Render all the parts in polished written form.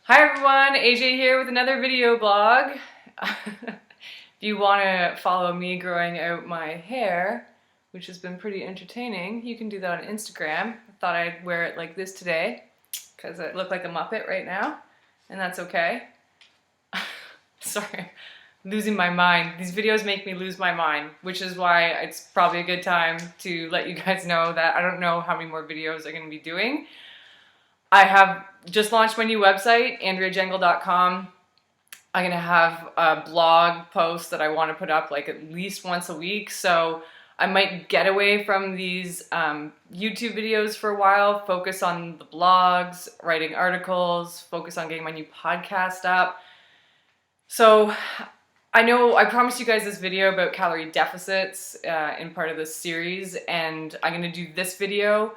Hi everyone, AJ here with another video blog. If you want to follow me growing out my hair, which has been pretty entertaining, you can do that on Instagram. I thought I'd wear it like this today because I look like a Muppet right now, and that's okay. Sorry, I'm losing my mind. These videos make me lose my mind, which is why it's probably a good time to let you guys know that I don't know how many more videos I'm going to be doing. I have just launched my new website, andreajengle.com. I'm going to have a blog post that I want to put up like at least once a week. So I might get away from these YouTube videos for a while, focus on the blogs, writing articles, focus on getting my new podcast up. So I know I promised you guys this video about calorie deficits in part of this series, and I'm going to do this video.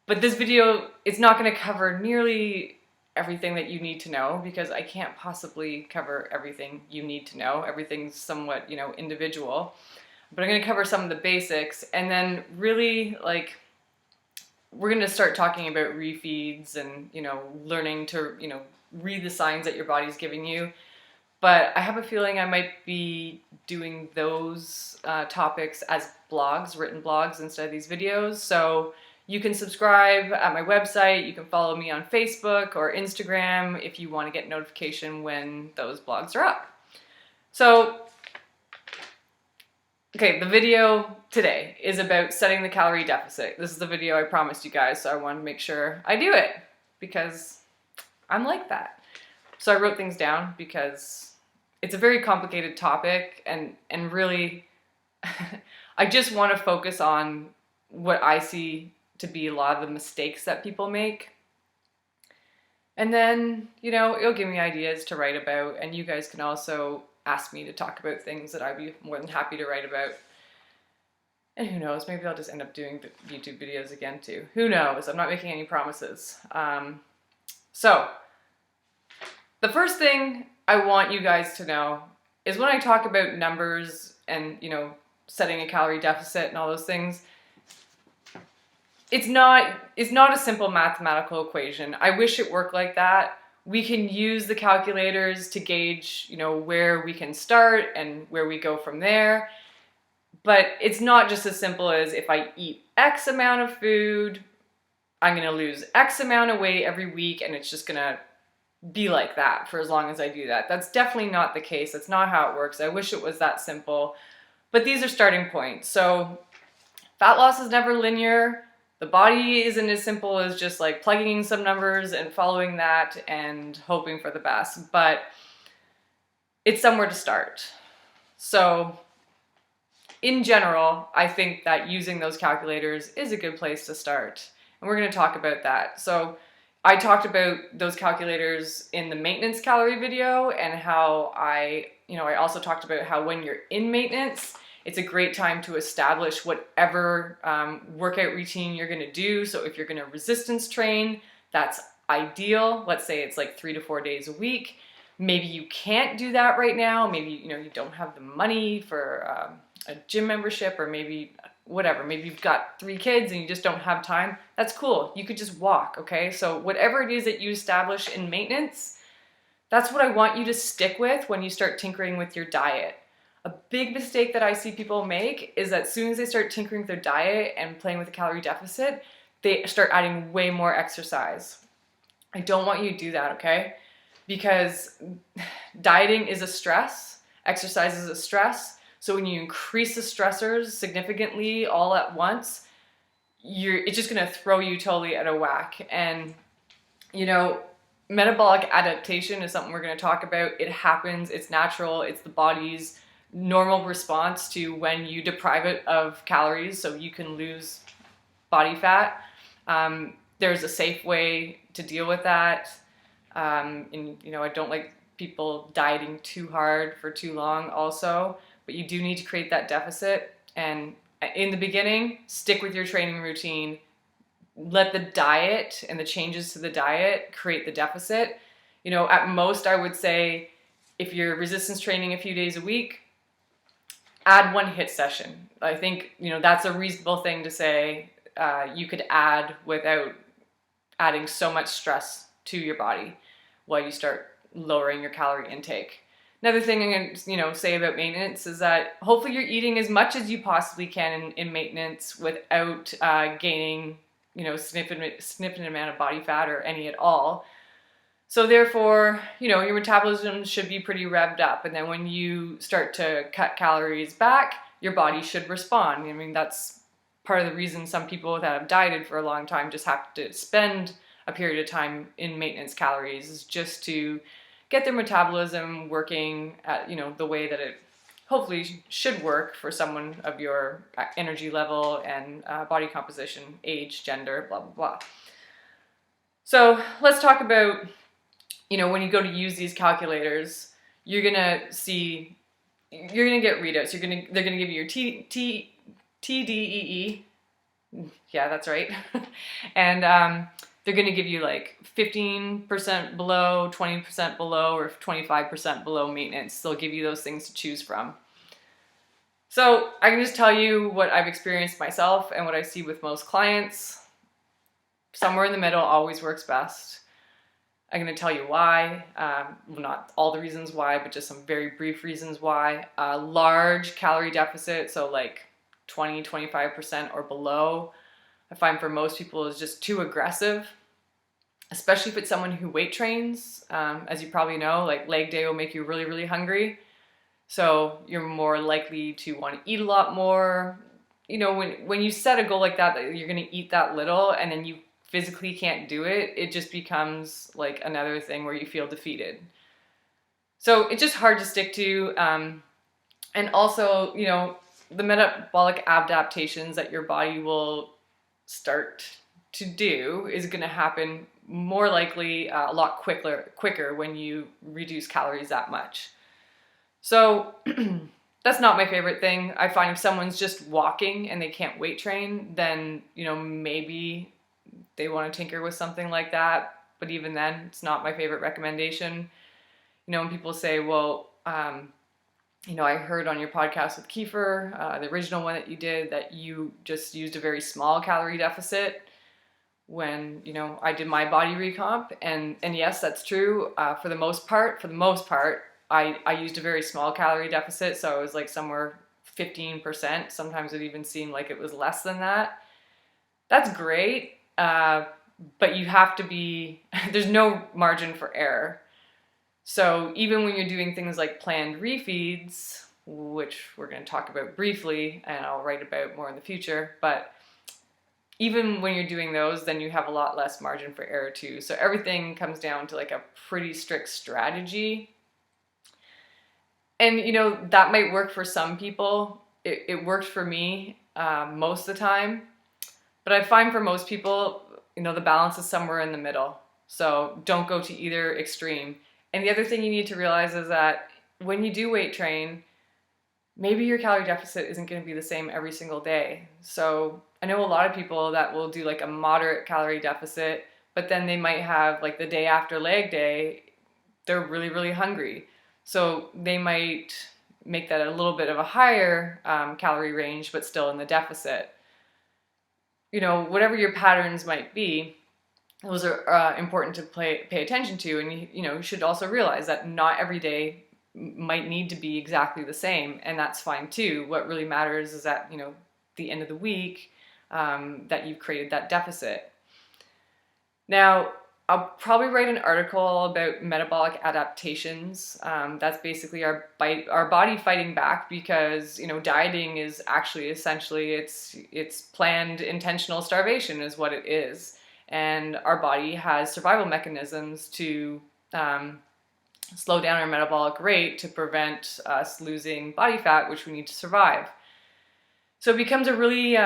But this video is not going to cover nearly everything that you need to know because I can't possibly cover everything you need to know. Everything's somewhat, individual. But I'm going to cover some of the basics, and then really, we're going to start talking about refeeds and, learning to, read the signs that your body's giving you. But I have a feeling I might be doing those topics as blogs, written blogs, instead of these videos. So you can subscribe at my website. You can follow me on Facebook or Instagram if you want to get notification when those blogs are up. So, okay, the video today is about setting the calorie deficit. This is the video I promised you guys, so I wanted to make sure I do it because I'm like that. So I wrote things down because it's a very complicated topic, and really I just want to focus on what I see to be a lot of the mistakes that people make. And then, it'll give me ideas to write about, and you guys can also ask me to talk about things that I'd be more than happy to write about. And who knows, maybe I'll just end up doing the YouTube videos again too. Who knows? I'm not making any promises. So, the first thing I want you guys to know is when I talk about numbers and, setting a calorie deficit and all those things, it's not a simple mathematical equation. I wish it worked like that. We can use the calculators to gauge, where we can start and where we go from there. But it's not just as simple as if I eat X amount of food, I'm going to lose X amount of weight every week, and it's just going to be like that for as long as I do that. That's definitely not the case. That's not how it works. I wish it was that simple. But these are starting points. So fat loss is never linear. The body isn't as simple as just like plugging in some numbers and following that and hoping for the best, but it's somewhere to start. So in general, I think that using those calculators is a good place to start. And we're going to talk about that. So I talked about those calculators in the maintenance calorie video, and how I also talked about how when you're in maintenance, it's a great time to establish whatever workout routine you're going to do. So if you're going to resistance train, that's ideal. Let's say it's like 3 to 4 days a week. Maybe you can't do that right now. Maybe you don't have the money for a gym membership, or maybe whatever. Maybe you've got 3 kids and you just don't have time. That's cool. You could just walk, okay? So whatever it is that you establish in maintenance, that's what I want you to stick with when you start tinkering with your diet. A big mistake that I see people make is that as soon as they start tinkering with their diet and playing with a calorie deficit, they start adding way more exercise. I don't want you to do that, okay? Because dieting is a stress, exercise is a stress. So when you increase the stressors significantly all at once, it's just going to throw you totally out of whack. And, metabolic adaptation is something we're going to talk about. It happens, it's natural, it's the body's normal response to when you deprive it of calories so you can lose body fat. There's a safe way to deal with that. I don't like people dieting too hard for too long also, but you do need to create that deficit. And in the beginning, stick with your training routine. Let the diet and the changes to the diet create the deficit. At most I would say if you're resistance training a few days a week, add 1 HIIT session. I think, that's a reasonable thing to say you could add without adding so much stress to your body. while you start lowering your calorie intake. Another thing I'm going to say about maintenance is that hopefully you're eating as much as you possibly can in maintenance without gaining significant amount of body fat or any at all. So therefore, your metabolism should be pretty revved up, and then when you start to cut calories back, your body should respond. I mean, that's part of the reason some people that have dieted for a long time just have to spend a period of time in maintenance calories, is just to get their metabolism working at the way that it hopefully should work for someone of your energy level and body composition, age, gender, blah blah blah. So let's talk about when you go to use these calculators, you're gonna get readouts. They're gonna give you your TDEE. Yeah, that's right. And they're going to give you like 15% below, 20% below, or 25% below maintenance. They'll give you those things to choose from. So I can just tell you what I've experienced myself and what I see with most clients. Somewhere in the middle always works best. I'm going to tell you why. Not all the reasons why, but just some very brief reasons why. A large calorie deficit, so like 20, 25% or below, I find for most people is just too aggressive, especially if it's someone who weight trains. As you probably know, like leg day will make you really, really hungry. So you're more likely to want to eat a lot more. When you set a goal like that you're going to eat that little and then you physically can't do it, it just becomes like another thing where you feel defeated. So it's just hard to stick to. And also, the metabolic adaptations that your body will start to do is going to happen more likely a lot quicker when you reduce calories that much. So that's not my favorite thing. I find if someone's just walking and they can't weight train, then maybe they want to tinker with something like that. But even then, it's not my favorite recommendation. When people say, well, I heard on your podcast with Kiefer, the original one that you did, that you just used a very small calorie deficit when, I did my body recomp. And yes, that's true. For the most part, I used a very small calorie deficit. So it was like somewhere 15%. Sometimes it even seemed like it was less than that. That's great. But you have to be, there's no margin for error. So even when you're doing things like planned refeeds, which we're going to talk about briefly and I'll write about more in the future, but even when you're doing those, then you have a lot less margin for error too. So everything comes down to like a pretty strict strategy. And that might work for some people. It worked for me most of the time. But I find for most people, the balance is somewhere in the middle. So don't go to either extreme. And the other thing you need to realize is that when you do weight train, maybe your calorie deficit isn't going to be the same every single day. So I know a lot of people that will do like a moderate calorie deficit, but then they might have like the day after leg day, they're really, really hungry. So they might make that a little bit of a higher calorie range, but still in the deficit. Whatever your patterns might be, those are important to pay attention to. And you should also realize that not every day might need to be exactly the same, and that's fine too. What really matters is that the end of the week that you've created that deficit. Now, I'll probably write an article about metabolic adaptations. That's basically our body fighting back, because dieting is actually essentially it's planned intentional starvation is what it is, and our body has survival mechanisms to slow down our metabolic rate to prevent us losing body fat, which we need to survive. So it becomes a really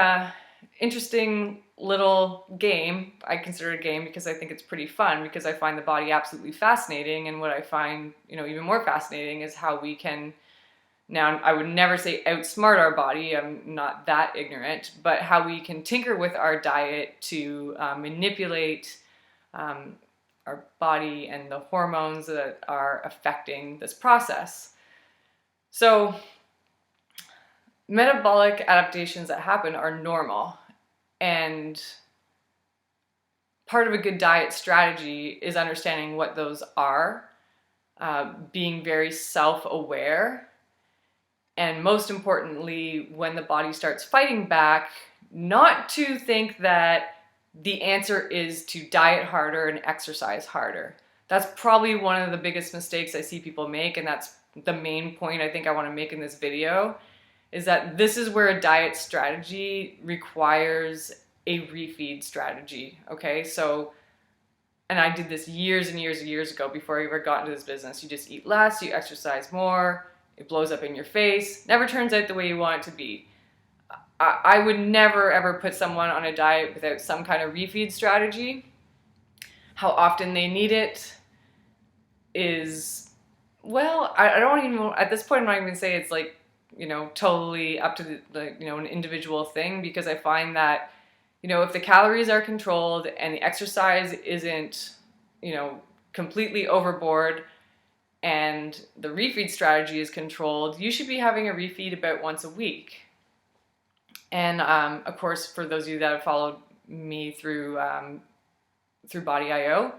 interesting little game. I consider it a game because I think it's pretty fun, because I find the body absolutely fascinating. And what I find even more fascinating is how we can, now I would never say outsmart our body, I'm not that ignorant, but how we can tinker with our diet to manipulate our body and the hormones that are affecting this process. So metabolic adaptations that happen are normal, and part of a good diet strategy is understanding what those are, being very self-aware, and most importantly, when the body starts fighting back, not to think that the answer is to diet harder and exercise harder. That's probably one of the biggest mistakes I see people make, and that's the main point I think I want to make in this video, is that this is where a diet strategy requires a refeed strategy, okay? So, and I did this years and years and years ago before I ever got into this business. You just eat less, you exercise more, it blows up in your face, never turns out the way you want it to be. I would never ever put someone on a diet without some kind of refeed strategy. How often they need it is, well, I don't even, at this point I'm not even say it's like, totally up to the an individual thing, because I find that, if the calories are controlled and the exercise isn't, completely overboard, and the refeed strategy is controlled, you should be having a refeed about once a week. And of course, for those of you that have followed me through Body.io,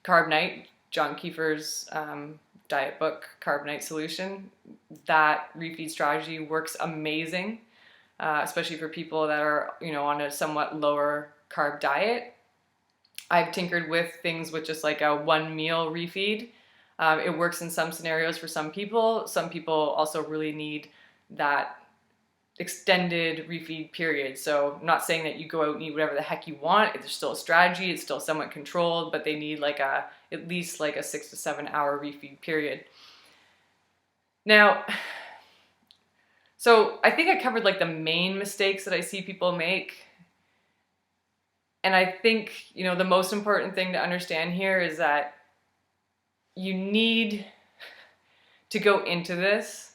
Carb Night, John Kiefer's diet book, Carb Night Solution, that refeed strategy works amazing, especially for people that are on a somewhat lower carb diet. I've tinkered with things with just like a one meal refeed. It works in some scenarios for some people. Some people also really need that extended refeed period. So I'm not saying that you go out and eat whatever the heck you want. It's still a strategy. It's still somewhat controlled, but they need like at least like a 6 to 7 hour refeed period. Now, so I think I covered like the main mistakes that I see people make. And I think, the most important thing to understand here is that you need to go into this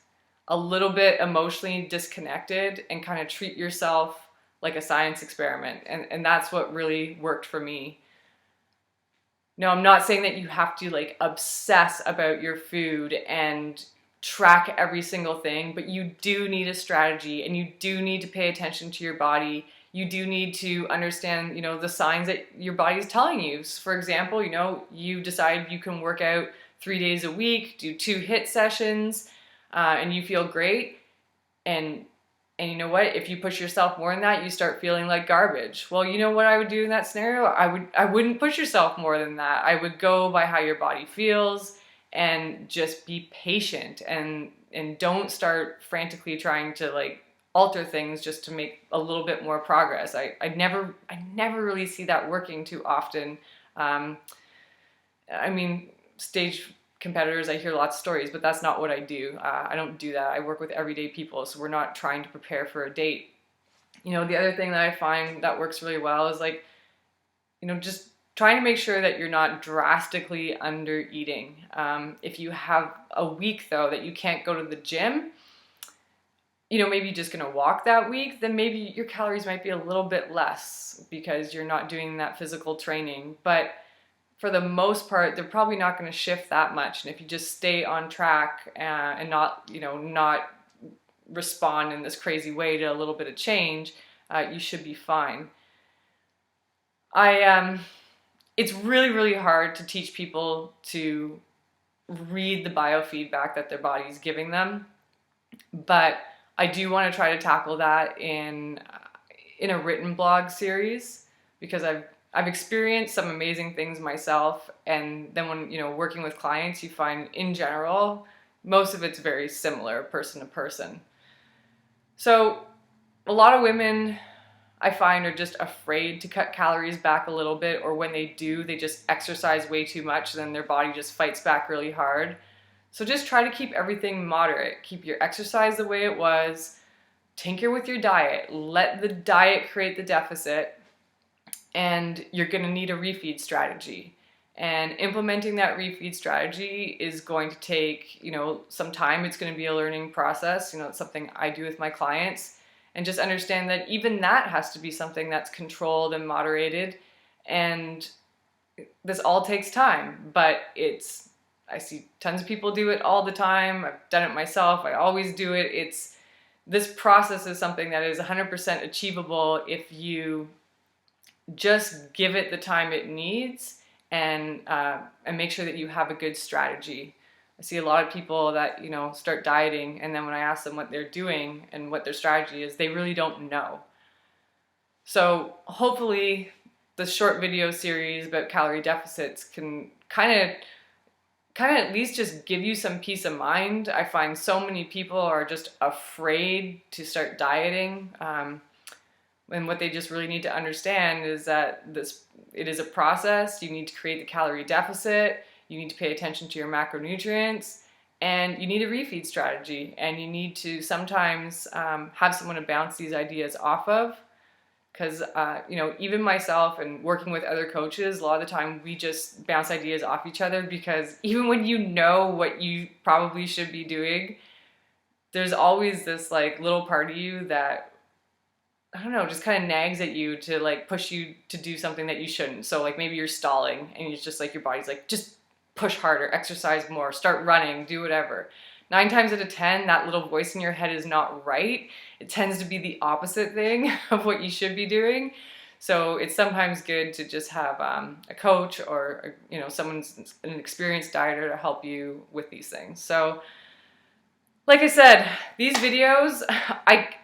a little bit emotionally disconnected and kind of treat yourself like a science experiment. And that's what really worked for me. Now, I'm not saying that you have to like obsess about your food and track every single thing, but you do need a strategy, and you do need to pay attention to your body. You do need to understand, the signs that your body's telling you. For example, you decide you can work out 3 days a week, do 2 HIIT sessions, and you feel great. And you know what? If you push yourself more than that, you start feeling like garbage. Well, you know what I would do in that scenario? I wouldn't push yourself more than that. I would go by how your body feels and just be patient, and don't start frantically trying to like alter things just to make a little bit more progress. I never really see that working too often. Stage competitors, I hear lots of stories, but that's not what I do. I don't do that. I work with everyday people, so we're not trying to prepare for a date. The other thing that I find that works really well is like, just trying to make sure that you're not drastically under eating. If you have a week though that you can't go to the gym, maybe you're just gonna walk that week, then maybe your calories might be a little bit less because you're not doing that physical training. But for the most part, they're probably not going to shift that much. And if you just stay on track and not respond in this crazy way to a little bit of change, you should be fine. It's really, really hard to teach people to read the biofeedback that their body's giving them. But I do want to try to tackle that in a written blog series, because I've experienced some amazing things myself, and then when working with clients, you find in general most of it's very similar person to person. So a lot of women I find are just afraid to cut calories back a little bit, or when they do, they just exercise way too much, then their body just fights back really hard. So just try to keep everything moderate. Keep your exercise the way it was. Tinker with your diet. Let the diet create the deficit. And you're going to need a refeed strategy. And implementing that refeed strategy is going to take, some time. It's going to be a learning process. It's something I do with my clients. And just understand that even that has to be something that's controlled and moderated. And this all takes time. But I see tons of people do it all the time. I've done it myself. I always do it. This process is something that is 100% achievable if you just give it the time it needs, and make sure that you have a good strategy. I see a lot of people that, you know, start dieting, and then when I ask them what they're doing and what their strategy is, they really don't know. So hopefully the short video series about calorie deficits can kind of at least just give you some peace of mind. I find so many people are just afraid to start dieting. And what they just really need to understand is that it is a process. You need to create the calorie deficit. You need to pay attention to your macronutrients, and you need a refeed strategy. And you need to sometimes have someone to bounce these ideas off of. Because, you know, even myself and working with other coaches, a lot of the time we just bounce ideas off each other, because even when you know what you probably should be doing, there's always this like little part of you that, I don't know, just kind of nags at you to like push you to do something that you shouldn't. So like maybe you're stalling and it's just like your body's like, just push harder, exercise more, start running, do whatever. 9 times out of 10, that little voice in your head is not right. It tends to be the opposite thing of what you should be doing. So it's sometimes good to just have a coach or, you know, someone's an experienced dieter to help you with these things. So like I said, these videos,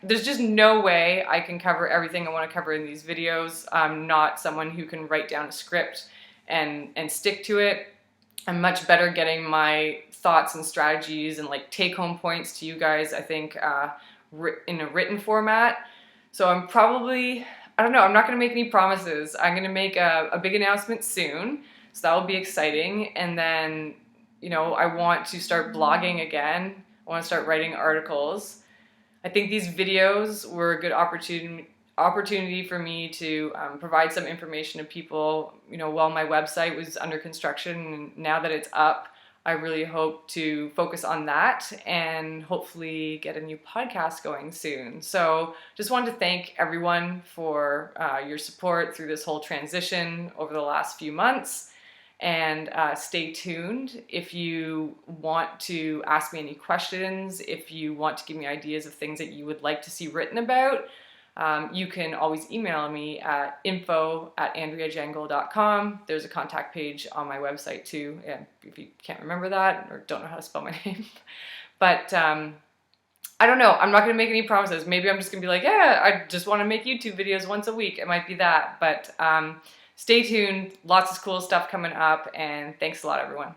there's just no way I can cover everything I want to cover in these videos. I'm not someone who can write down a script and stick to it. I'm much better getting my thoughts and strategies and like take-home points to you guys, I think, in a written format. So I'm probably, I don't know, I'm not going to make any promises. I'm going to make a big announcement soon, so that will be exciting. And then, you know, I want to start blogging again. I want to start writing articles. I think these videos were a good opportunity for me to provide some information to people, you know, while my website was under construction. And now that it's up, I really hope to focus on that and hopefully get a new podcast going soon. So just wanted to thank everyone for your support through this whole transition over the last few months. And stay tuned if you want to ask me any questions, if you want to give me ideas of things that you would like to see written about. You can always email me at info@andreajangle.com. There's a contact page on my website too, and if you can't remember that or don't know how to spell my name. But I don't know. I'm not going to make any promises. Maybe I'm just going to be like, yeah, I just want to make YouTube videos once a week. It might be that. But stay tuned. Lots of cool stuff coming up, and thanks a lot, everyone.